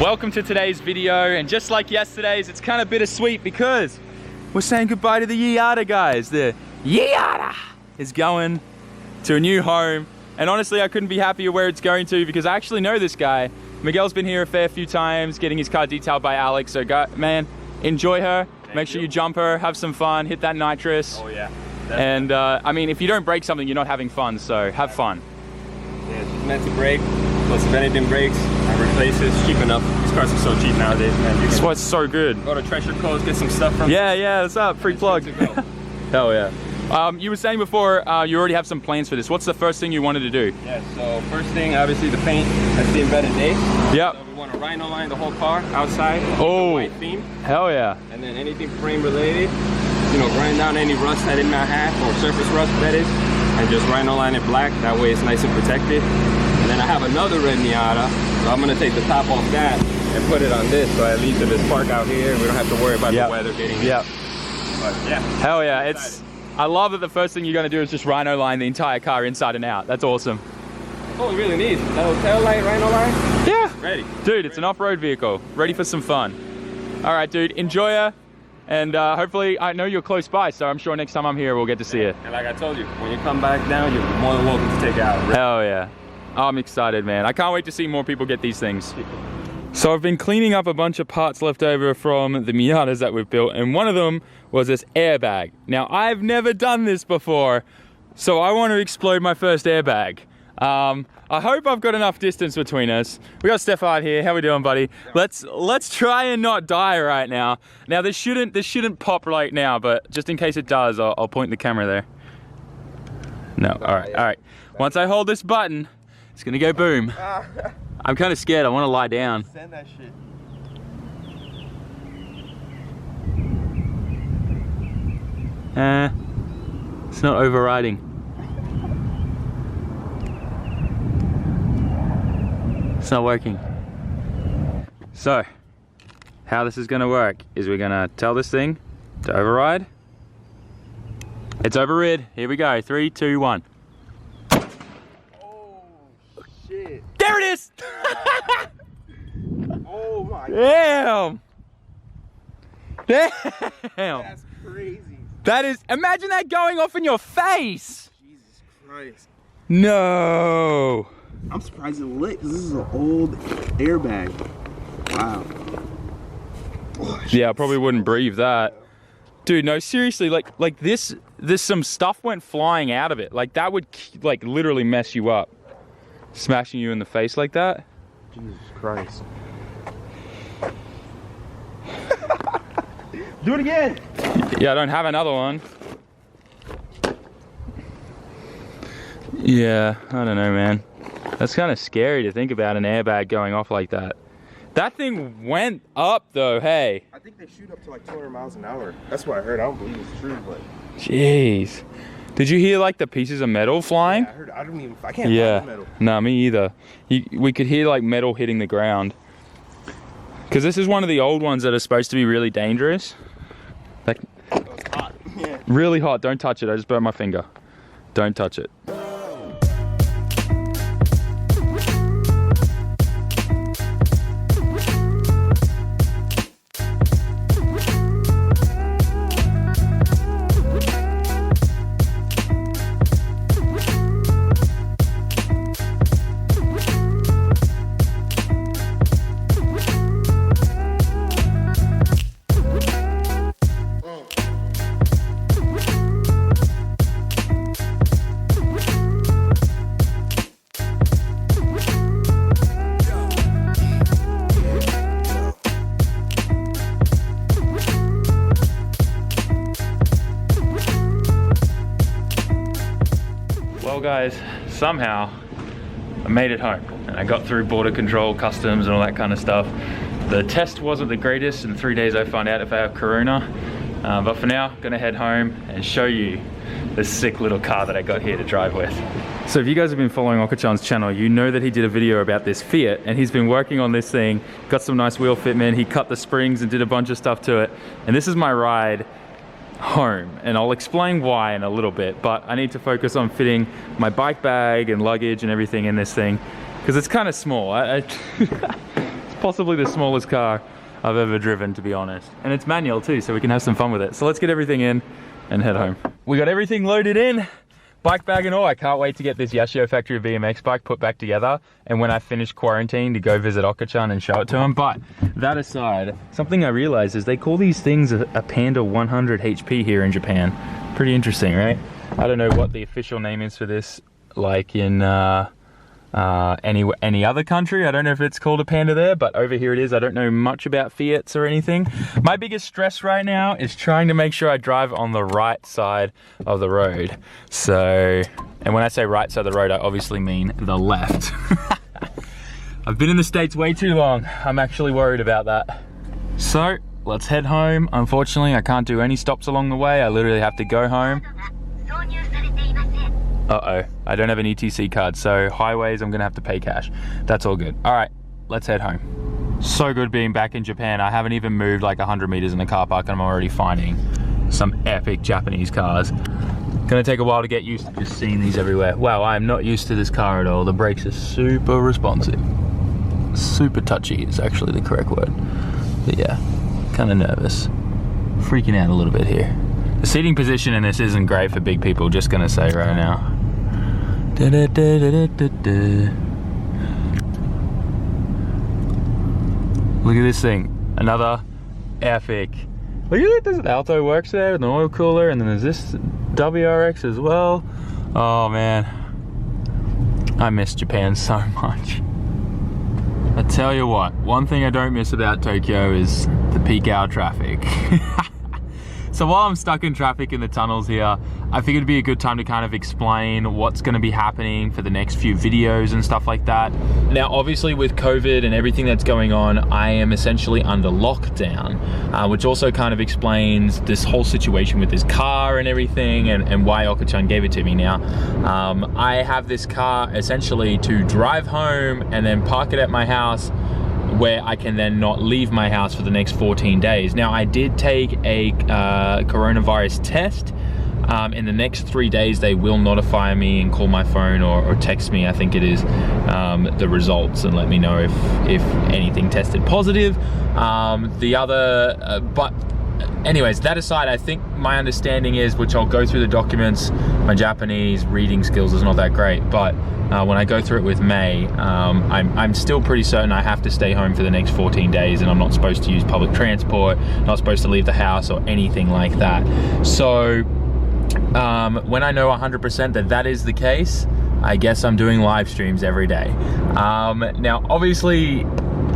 Welcome to today's video, and just like yesterday's, it's kind of bittersweet because we're saying goodbye to the Yada guys. The Yada is going to a new home, and honestly I couldn't be happier where it's going to because I actually know this guy. Miguel's been here a fair few times getting his car detailed by Alex, so man, enjoy her. Make sure you jump her, have some fun, hit that nitrous. Oh yeah. And I mean, if you don't break something, you're not having fun, so have fun. Yeah, she's meant to break. Plus, if anything breaks, I replace it. It's cheap enough. These cars are so cheap nowadays, man. That's why it's so good. Go to Treasure Coast, get some stuff from Yeah, what's up? Free plug. Hell yeah. You were saying before you already have some plans for this. What's the first thing you wanted to do? Yeah, so first thing, obviously the paint. That's the embedded A. Yep. So we want to rhino line the whole car outside. Oh, white theme. Hell yeah. And then anything frame related, you know, grind down any rust that it might have, or surface rust that is, and just rhino line it black. That way it's nice and protected. And then I have another red Miata, so I'm gonna take the top off that and put it on this, so at least if it's parked out here, we don't have to worry about the weather getting in. Yep. But yeah. Hell yeah, I love that the first thing you're gonna do is just rhino line the entire car inside and out. That's awesome. Oh, it really needs that little tail light, rhino line? Yeah. Ready. Dude, it's an off-road vehicle. Ready for some fun. All right, dude, enjoy her. And hopefully, I know you're close by, so I'm sure next time I'm here, we'll get to see it. And like I told you, when you come back down, you're more than welcome to take it out. Hell yeah. I'm excited, man. I can't wait to see more people get these things. So I've been cleaning up a bunch of parts left over from the Miatas that we've built, and one of them was this airbag. Now, I've never done this before, so I want to explode my first airbag. I hope I've got enough distance between us. We got Stefan here. How we doing, buddy? Let's try and not die right now. Now this shouldn't pop right now, but just in case it does, I'll point the camera there. No, all right. Once I hold this button, it's gonna go boom. I'm kind of scared. I want to lie down. Send that shit. It's not overriding. It's not working. So, how this is gonna work is we're gonna tell this thing to override. It's overrid. Here we go. 3, 2, 1. Oh shit. There it is! Oh my Damn! Damn! That's crazy. That is, imagine that going off in your face! Jesus Christ. No! I'm surprised it lit because this is an old airbag. Wow. Oh, Yeah, I probably wouldn't breathe that. Dude, no, seriously, like this some stuff went flying out of it. Like that would like literally mess you up. Smashing you in the face like that. Jesus Christ. Do it again. Yeah, I don't have another one. Yeah, I don't know, man. That's kind of scary to think about an airbag going off like that. That thing went up though, hey. I think they shoot up to like 200 miles an hour. That's what I heard. I don't believe it's true, but. Jeez. Did you hear like the pieces of metal flying? Yeah, I heard. I can't find metal. No, me either. We could hear like metal hitting the ground. Because this is one of the old ones that are supposed to be really dangerous. Like, Oh, it's hot. Yeah. really hot. Don't touch it. I just burned my finger. Don't touch it. Well guys, somehow I made it home and I got through border control, customs and all that kind of stuff. The test wasn't the greatest. In 3 days I find out if I have corona. But for now, gonna head home and show you this sick little car that I got here to drive with. So if you guys have been following Oka-chan's channel, you know that he did a video about this Fiat and he's been working on this thing, got some nice wheel fitment, he cut the springs and did a bunch of stuff to it. And this is my ride home, and I'll explain why in a little bit, but I need to focus on fitting my bike bag and luggage and everything in this thing because it's kind of small. It's possibly the smallest car I've ever driven, to be honest. And it's manual too, so we can have some fun with it. So let's get everything in and head home. We got everything loaded in, bike bag and all. I can't wait to get this Yashio Factory BMX bike put back together, and when I finish quarantine to go visit Oka-chan and show it to him. But that aside, something I realized is they call these things a Panda 100 HP here in Japan. Pretty interesting, right? I don't know what the official name is for this, like in any other country. I don't know if it's called a Panda there, but over here it is. I don't know much about Fiats or anything. My biggest stress right now is trying to make sure I drive on the right side of the road. So, and when I say right side of the road, I obviously mean the left. I've been in the States way too long. I'm actually worried about that. So, let's head home. Unfortunately, I can't do any stops along the way. I literally have to go home. Uh-oh, I don't have an ETC card, so highways, I'm gonna have to pay cash. That's all good. All right, let's head home. So good being back in Japan. I haven't even moved like 100 meters in the car park and I'm already finding some epic Japanese cars. Gonna take a while to get used to just seeing these everywhere. Wow, I'm not used to this car at all. The brakes are super responsive. Super touchy is actually the correct word. But yeah, kind of nervous. Freaking out a little bit here. The seating position in this isn't great for big people, just gonna say right now. Da, da, da, da, da, da. Look at this thing, another epic. Look at this, Alto works there with an oil cooler, and then there's this WRX as well. Oh man, I miss Japan so much. I tell you what, one thing I don't miss about Tokyo is the peak hour traffic. So while I'm stuck in traffic in the tunnels here, I figured it'd be a good time to kind of explain what's gonna be happening for the next few videos and stuff like that. Now, obviously with COVID and everything that's going on, I am essentially under lockdown, which also kind of explains this whole situation with this car and everything, and why Oka-chan gave it to me. Now, I have this car essentially to drive home and then park it at my house, where I can then not leave my house for the next 14 days. Now, I did take a coronavirus test. In the next 3 days, they will notify me and call my phone or text me, I think it is, the results, and let me know if anything tested positive. But anyways, that aside, I think my understanding is, which I'll go through the documents, my Japanese reading skills is not that great, but when I go through it with May, I'm still pretty certain I have to stay home for the next 14 days, and I'm not supposed to use public transport, not supposed to leave the house or anything like that. So when I know 100% that that is the case, I guess I'm doing live streams every day. Now, obviously,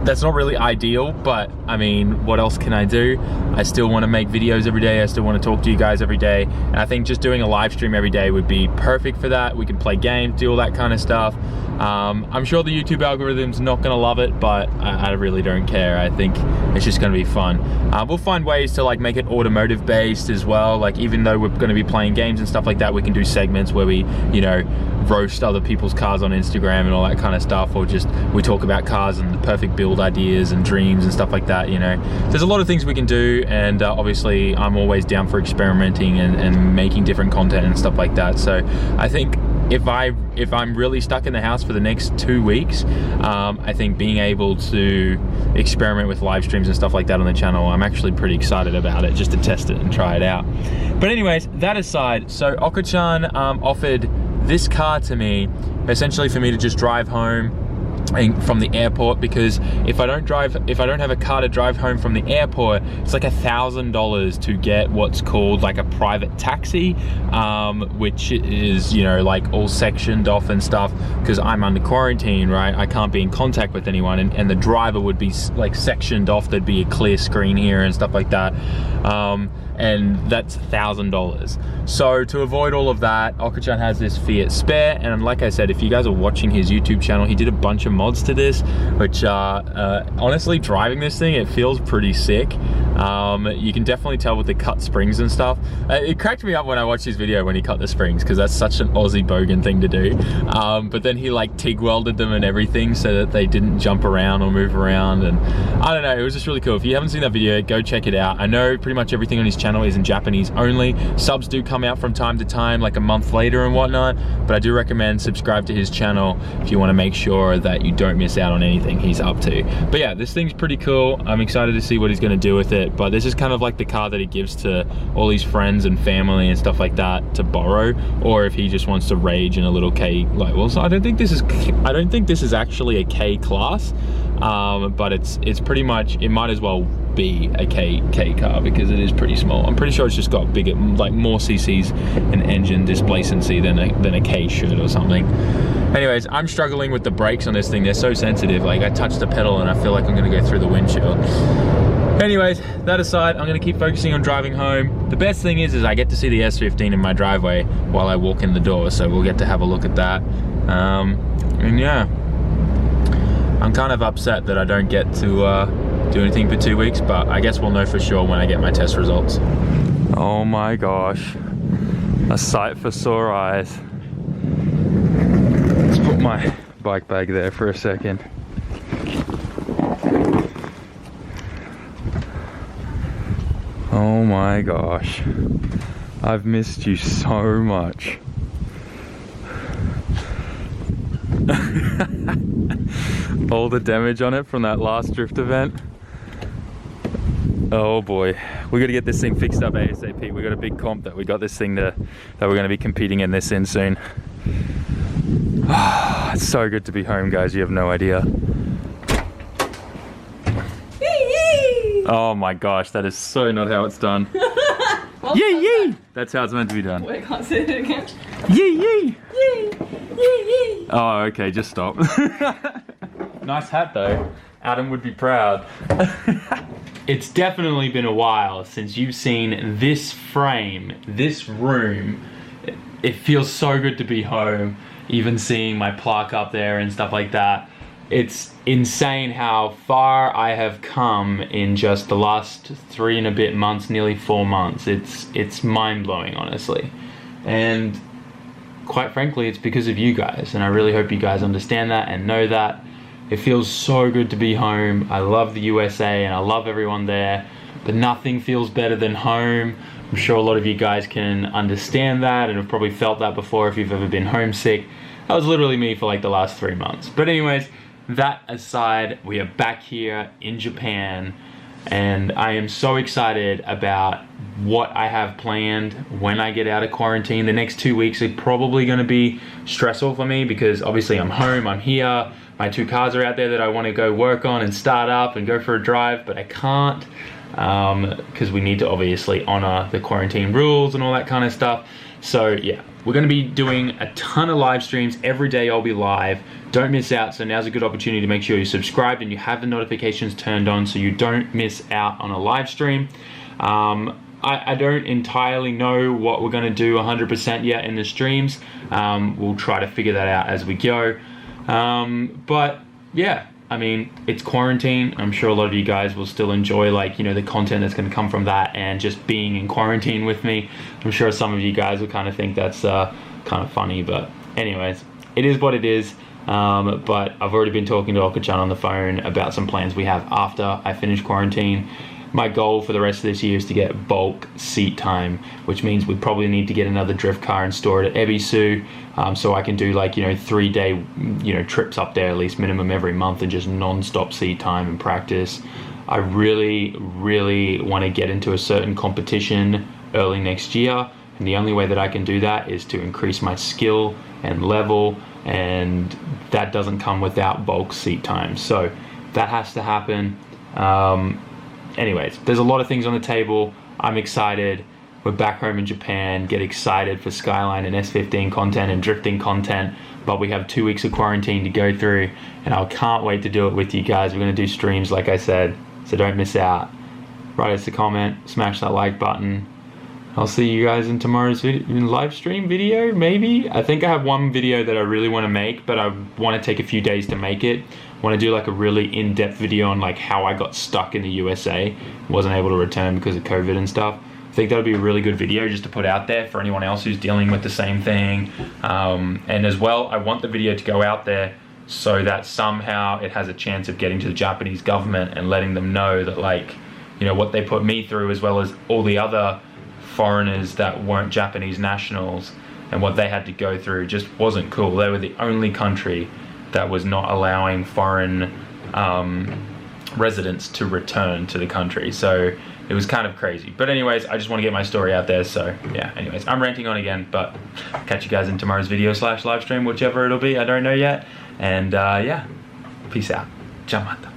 that's not really ideal, but I mean, what else can I do? I still want to make videos every day. I still want to talk to you guys every day. And I think just doing a live stream every day would be perfect for that. We can play games, do all that kind of stuff. I'm sure the YouTube algorithm's not going to love it, but I really don't care. I think it's just going to be fun. We'll find ways to like make it automotive based as well. Like, even though we're going to be playing games and stuff like that, we can do segments where we, you know, roast other people's cars on Instagram and all that kind of stuff, or just we talk about cars and the perfect build ideas and dreams and stuff like that. You know, there's a lot of things we can do, and obviously I'm always down for experimenting and making different content and stuff like that. So I think if I'm really stuck in the house for the next 2 weeks, I think being able to experiment with live streams and stuff like that on the channel, I'm actually pretty excited about it, just to test it and try it out. But anyways, that aside, so Oka-chan offered this car to me, essentially for me to just drive home from the airport, because if I don't have a car to drive home from the airport, it's like $1,000 to get what's called like a private taxi, which is, you know, like all sectioned off and stuff, because I'm under quarantine, right? I can't be in contact with anyone, and the driver would be like sectioned off. There'd be a clear screen here and stuff like that, and that's $1,000. So to avoid all of that, Oka-chan has this Fiat Spare, and like I said, if you guys are watching his YouTube channel, he did a bunch of mods to this, which honestly, driving this thing, it feels pretty sick. You can definitely tell with the cut springs and stuff. It cracked me up when I watched his video when he cut the springs, because that's such an Aussie bogan thing to do. But then he like TIG welded them and everything so that they didn't jump around or move around, and I don't know, it was just really cool. If you haven't seen that video, go check it out. I know pretty much everything on his channel is in Japanese only. Subs do come out from time to time, like a month later and whatnot, but I do recommend subscribe to his channel if you want to make sure that you don't miss out on anything he's up to. But yeah, this thing's pretty cool. I'm excited to see what he's gonna do with it, but this is kind of like the car that he gives to all his friends and family and stuff like that to borrow, or if he just wants to rage in a little K, like, well, so I don't think this is actually a K class, but it's pretty much, it might as well be a K car because it is pretty small. I'm pretty sure it's just got bigger, like more cc's and engine displacency than a K should or something. Anyways, I'm struggling with the brakes on this thing. They're so sensitive. Like, I touch the pedal and I feel like I'm gonna go through the windshield. Anyways, that aside, I'm gonna keep focusing on driving home. The best thing is I get to see the S15 in my driveway while I walk in the door, so we'll get to have a look at that. And yeah, I'm kind of upset that I don't get to do anything for 2 weeks, but I guess we'll know for sure when I get my test results. Oh my gosh, a sight for sore eyes. Let's put my bike bag there for a second. Oh my gosh, I've missed you so much. All the damage on it from that last drift event. Oh boy, we gotta get this thing fixed up ASAP. We got a big comp that we got this thing that we're gonna be competing in this in soon. It's so good to be home, guys, you have no idea. Oh my gosh, that is so not how it's done. Yee yee! That's how it's meant to be done. Wait, I can't say it again. Yee yee! Yee! Yee! Yee! Oh, okay, just stop. Nice hat though. Adam would be proud. It's definitely been a while since you've seen this frame, this room. It feels so good to be home, even seeing my plaque up there and stuff like that. It's insane how far I have come in just the last 3 and a bit months, nearly 4 months. It's mind-blowing, honestly. And quite frankly, it's because of you guys, and I really hope you guys understand that and know that. It feels so good to be home. I love the USA and I love everyone there, but nothing feels better than home. I'm sure a lot of you guys can understand that and have probably felt that before if you've ever been homesick. That was literally me for like the last 3 months. But anyways, that aside, we are back here in Japan, and I am so excited about what I have planned when I get out of quarantine. The next 2 weeks are probably going to be stressful for me because obviously I'm home, I'm here. My 2 cars are out there that I want to go work on and start up and go for a drive, but I can't because we need to obviously honor the quarantine rules and all that kind of stuff. So yeah, we're going to be doing a ton of live streams. Every day I'll be live. Don't miss out. So now's a good opportunity to make sure you're subscribed and you have the notifications turned on so you don't miss out on a live stream. I don't entirely know what we're going to do 100% yet in the streams. We'll try to figure that out as we go. But yeah, I mean, it's quarantine. I'm sure a lot of you guys will still enjoy, like, you know, the content that's going to come from that and just being in quarantine with me. I'm sure some of you guys will kind of think that's kind of funny, but anyways, it is what it is. But I've already been talking to Oka-chan on the phone about some plans we have after I finish quarantine. My goal for the rest of this year is to get bulk seat time, which means we probably need to get another drift car and store it at Ebisu, so I can do, like, you know, 3-day, you know, trips up there at least minimum every month and just non-stop seat time and practice. I really want to get into a certain competition early next year, and the only way that I can do that is to increase my skill and level, and that doesn't come without bulk seat time. So that has to happen. Anyways, there's a lot of things on the table. I'm excited. We're back home in Japan. Get excited for Skyline and S15 content and drifting content. But we have 2 weeks of quarantine to go through, and I can't wait to do it with you guys. We're going to do streams, like I said, so don't miss out. Write us a comment, smash that like button. I'll see you guys in tomorrow's live stream video, maybe? I think I have one video that I really want to make, but I want to take a few days to make it. I want to do like a really in-depth video on like how I got stuck in the USA. Wasn't able to return because of COVID and stuff. I think that would be a really good video just to put out there for anyone else who's dealing with the same thing. And as well, I want the video to go out there so that somehow it has a chance of getting to the Japanese government and letting them know that, like, you know, what they put me through, as well as all the other foreigners that weren't Japanese nationals, and what they had to go through just wasn't cool. They were the only country that was not allowing foreign residents to return to the country. So it was kind of crazy. But anyways, I just want to get my story out there. So yeah, anyways, I'm ranting on again, but catch you guys in tomorrow's video / live stream, whichever it'll be, I don't know yet. And yeah, peace out. Ciao, mata.